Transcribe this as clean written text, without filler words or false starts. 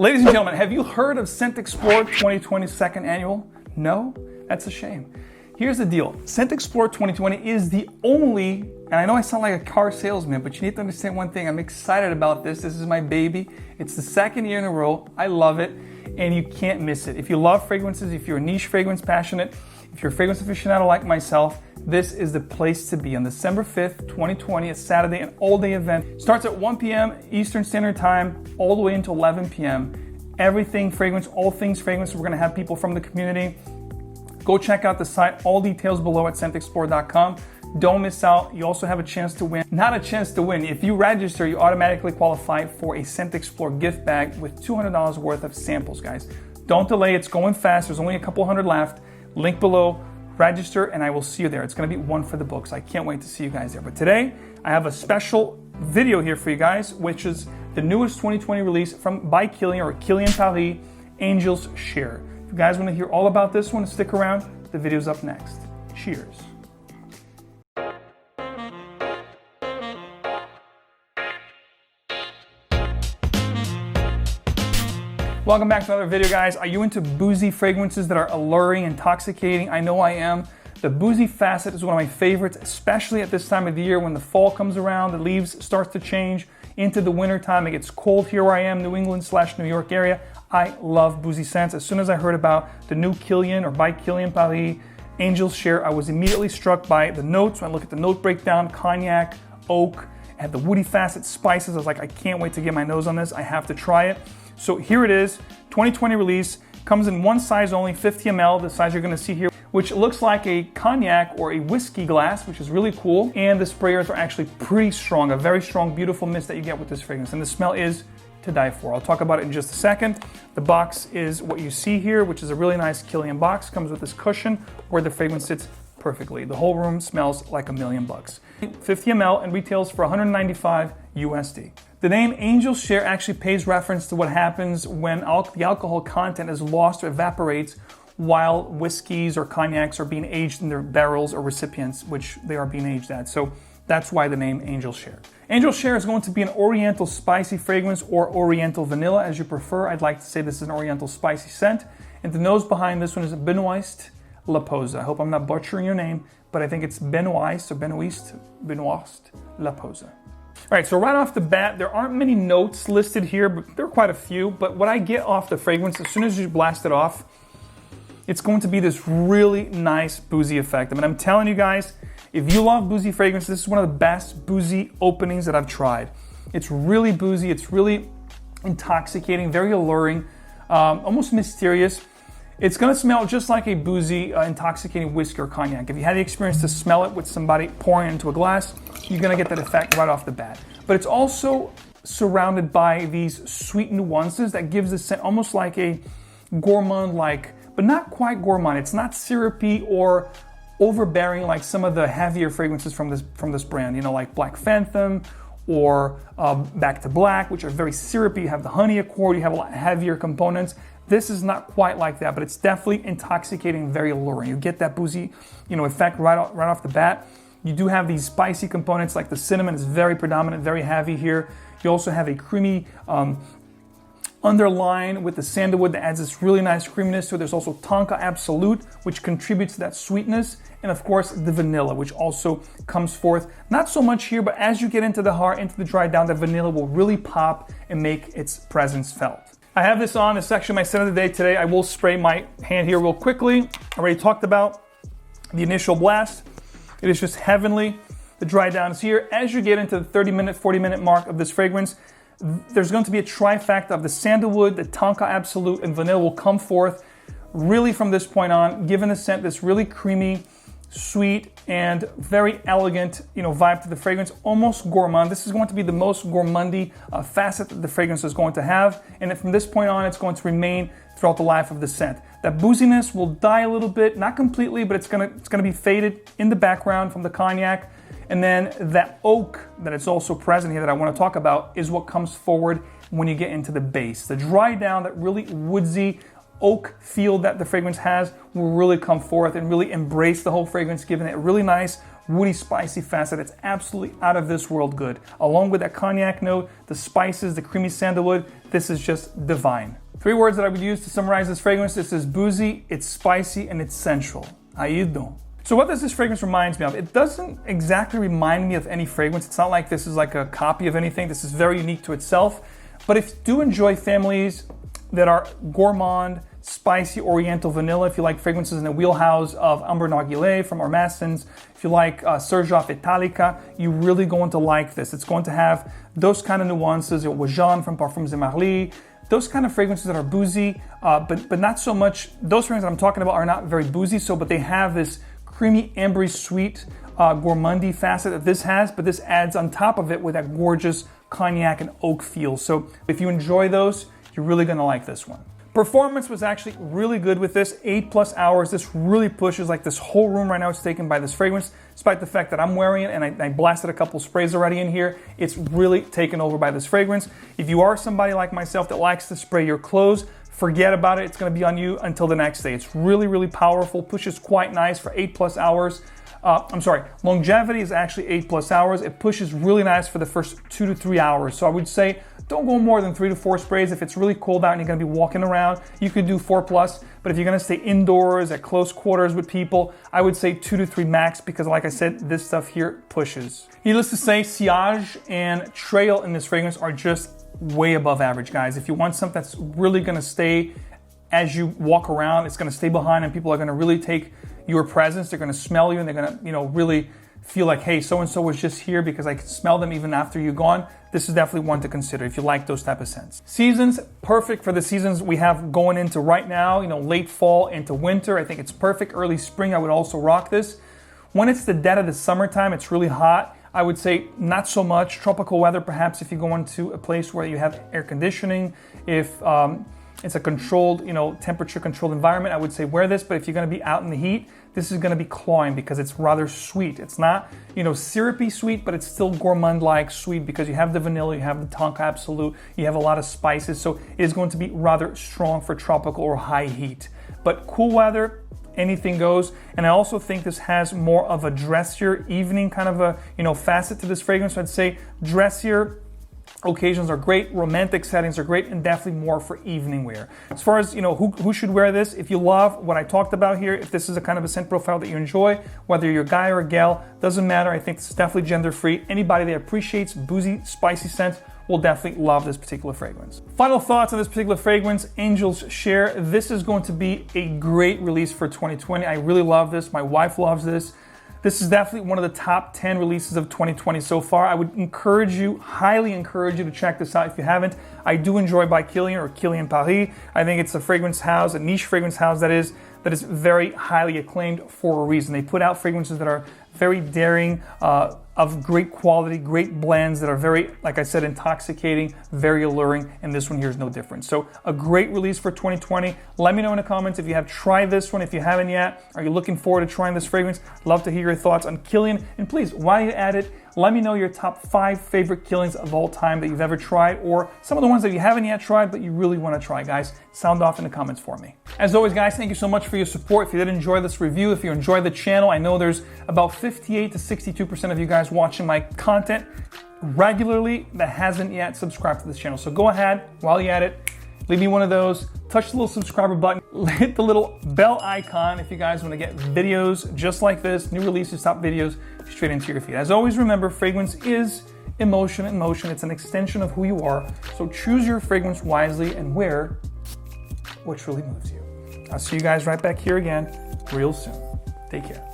Ladies and gentlemen, have you heard of ScentXplore 2020 second annual? No? That's a shame. Here's the deal. ScentXplore 2020 is the only, and I know I sound like a car salesman, but you need to understand one thing. I'm excited about this. This is my baby. It's the second year in a row. I love it, and you can't miss it. If you love fragrances, if you're a niche fragrance passionate, if you're a fragrance aficionado like myself, this is the place to be. On December 5th, 2020, a Saturday, an all-day event. Starts at 1 p.m. Eastern Standard Time, all the way until 11 p.m. Everything fragrance, all things fragrance. We're gonna have people from the community. Go check out the site, all details below at ScentXplore.com. Don't miss out. You also have a chance to win. Not a chance to win. If you register, you automatically qualify for a ScentXplore gift bag with $200 worth of samples, guys. Don't delay, it's going fast. There's only a couple hundred left. Link below, register, and I will see you there. It's gonna be one for the books. I can't wait to see you guys there. But today, I have a special video here for you guys, which is the newest 2020 release by Kilian, or Kilian Paris, Angel's Share. If you guys want to hear all about this one, stick around. The video's up next. Cheers. Welcome back to another video, guys. Are you into boozy fragrances that are alluring, intoxicating? I know I am. The boozy facet is one of my favorites, especially at this time of the year when the fall comes around, the leaves start to change into the winter time. It gets cold here where I am, New England/New York area. I love boozy scents. As soon as I heard about the new Kilian, or by Kilian Paris, Angel's Share, I was immediately struck by the notes. When I look at the note breakdown, cognac, oak, it had the woody facet, spices. I was like, I can't wait to get my nose on this. I have to try it. So here it is, 2020 release. Comes in one size only, 50 ml, the size you're gonna see here, which looks like a cognac or a whiskey glass, which is really cool. And the sprayers are actually pretty strong, a very strong, beautiful mist that you get with this fragrance. And the smell is to die for. I'll talk about it in just a second. The box is what you see here, which is a really nice Kilian box. Comes with this cushion where the fragrance sits perfectly. The whole room smells like $1,000,000. 50 ml and retails for 195 USD. The name Angel's Share actually pays reference to what happens when the alcohol content is lost or evaporates while whiskeys or cognacs are being aged in their barrels or recipients, which they are being aged at. So that's why the name Angel's Share. Angel's Share is going to be an oriental spicy fragrance, or oriental vanilla as you prefer. I'd like to say this is an oriental spicy scent. And the nose behind this one is Benoist La Pose. I hope I'm not butchering your name, but I think it's Benoist La Pose. All right, so right off the bat, there aren't many notes listed here, but there are quite a few. But what I get off the fragrance, as soon as you blast it off, it's going to be this really nice boozy effect. I mean, I'm telling you guys, if you love boozy fragrances, this is one of the best boozy openings that I've tried. It's really boozy, it's really intoxicating, very alluring, almost mysterious. It's gonna smell just like a boozy, intoxicating whiskey or cognac. If you had the experience to smell it with somebody pouring it into a glass, you're gonna get that effect right off the bat. But it's also surrounded by these sweet nuances that gives the scent almost like a gourmand-like, but not quite gourmand. It's not syrupy or overbearing like some of the heavier fragrances from this brand, you know, like Black Phantom or Back to Black, which are very syrupy. You have the honey accord, you have a lot heavier components. This is not quite like that, but it's definitely intoxicating, very alluring. You get that boozy, effect right off the bat. You do have these spicy components, like the cinnamon is very predominant, very heavy here. You also have a creamy underline with the sandalwood that adds this really nice creaminess to it. There's also Tonka Absolute, which contributes to that sweetness. And of course, the vanilla, which also comes forth. Not so much here, but as you get into the heart, into the dry down, the vanilla will really pop and make its presence felt. I have this on. This is actually my scent of the day today. I will spray my hand here real quickly. I already talked about the initial blast. It is just heavenly. The dry down is here. As you get into the 30-minute, 40-minute mark of this fragrance, there's going to be a trifecta of the sandalwood, the Tonka Absolute, and vanilla will come forth really from this point on, giving the scent this really creamy, sweet, and very elegant, vibe to the fragrance, almost gourmand. This is going to be the most gourmandy facet that the fragrance is going to have, and from this point on, it's going to remain throughout the life of the scent. That booziness will die a little bit, not completely, but it's gonna be faded in the background from the cognac, and then that oak that is also present here that I want to talk about is what comes forward when you get into the base. The dry down, that really woodsy oak feel that the fragrance has will really come forth and really embrace the whole fragrance, giving it a really nice woody, spicy facet. It's absolutely out of this world good. Along with that cognac note, the spices, the creamy sandalwood, this is just divine. 3 words that I would use to summarize this fragrance. This is boozy, it's spicy, and it's sensual. How you doing? So what does this fragrance reminds me of? It doesn't exactly remind me of any fragrance. It's not like this is like a copy of anything. This is very unique to itself. But if you do enjoy families that are gourmand, spicy oriental vanilla, if you like fragrances in the wheelhouse of Amber Narguilé from Armastens, if you like Sergioff Italica, you're really going to like this. It's going to have those kind of nuances, Jean from Parfums de Marly, those kind of fragrances that are boozy, but not so much. Those fragrances that I'm talking about are not very boozy, but they have this creamy, ambery, sweet, gourmandy facet that this has, but this adds on top of it with that gorgeous cognac and oak feel. So if you enjoy those, you're really gonna like this one. Performance was actually really good with this, 8+ hours. This really pushes, like this whole room right now is taken by this fragrance, despite the fact that I'm wearing it and I blasted a couple sprays already in here. It's really taken over by this fragrance. If you are somebody like myself that likes to spray your clothes, forget about it. It's gonna be on you until the next day. It's really, really powerful, pushes quite nice for 8+ hours. Longevity is actually 8+ hours. It pushes really nice for the first 2 to 3 hours. So I would say don't go more than 3 to 4 sprays. If it's really cold out and you're gonna be walking around, you could do 4+, but if you're gonna stay indoors at close quarters with people, I would say 2 to 3 max, because like I said, this stuff here pushes. Needless to say, sillage and trail in this fragrance are just way above average, guys. If you want something that's really gonna stay as you walk around, it's gonna stay behind and people are gonna really take your presence, they're gonna smell you and they're gonna, really feel like, hey, so-and-so was just here because I can smell them even after you're gone. This is definitely one to consider if you like those type of scents. Seasons, perfect for the seasons we have going into right now, late fall into winter. I think it's perfect. Early spring, I would also rock this. When it's the dead of the summertime, it's really hot. I would say not so much. Tropical weather, perhaps if you go into a place where you have air conditioning, if it's a controlled, temperature controlled environment, I would say wear this. But if you're gonna be out in the heat, this is gonna be cloying because it's rather sweet. It's not, syrupy sweet, but it's still gourmand-like sweet because you have the vanilla, you have the Tonka Absolute, you have a lot of spices. So it is going to be rather strong for tropical or high heat. But cool weather, anything goes. And I also think this has more of a dressier evening kind of a, facet to this fragrance. So I'd say dressier occasions are great, romantic settings are great, and definitely more for evening wear. As far as, who should wear this, if you love what I talked about here, if this is a kind of a scent profile that you enjoy, whether you're a guy or a gal, doesn't matter. I think this is definitely gender-free. Anybody that appreciates boozy, spicy scents will definitely love this particular fragrance. Final thoughts on this particular fragrance, Angel's Share. This is going to be a great release for 2020. I really love this. My wife loves this. This is definitely one of the top 10 releases of 2020 so far. I would highly encourage you to check this out if you haven't. I do enjoy by Kilian or Kilian Paris. I think it's a fragrance house, a niche fragrance house that is very highly acclaimed for a reason. They put out fragrances that are very daring, of great quality, great blends that are very, like I said, intoxicating, very alluring, and this one here is no different. So a great release for 2020. Let me know in the comments if you have tried this one. If you haven't yet, are you looking forward to trying this fragrance? Love to hear your thoughts on Kilian. And please, while you're at it, let me know your top 5 favorite Kilians of all time that you've ever tried, or some of the ones that you haven't yet tried but you really want to try, guys. Sound off in the comments for me. As always, guys, thank you so much for your support. If you did enjoy this review, if you enjoyed the channel, I know there's about 58 to 62% of you guys watching my content regularly that hasn't yet subscribed to this channel. So go ahead, while you're at it, leave me one of those, touch the little subscriber button, hit the little bell icon if you guys want to get videos just like this, new releases, top videos, straight into your feed. As always, remember, fragrance is emotion in motion. It's an extension of who you are. So choose your fragrance wisely and wear what truly moves you. I'll see you guys right back here again real soon. Take care.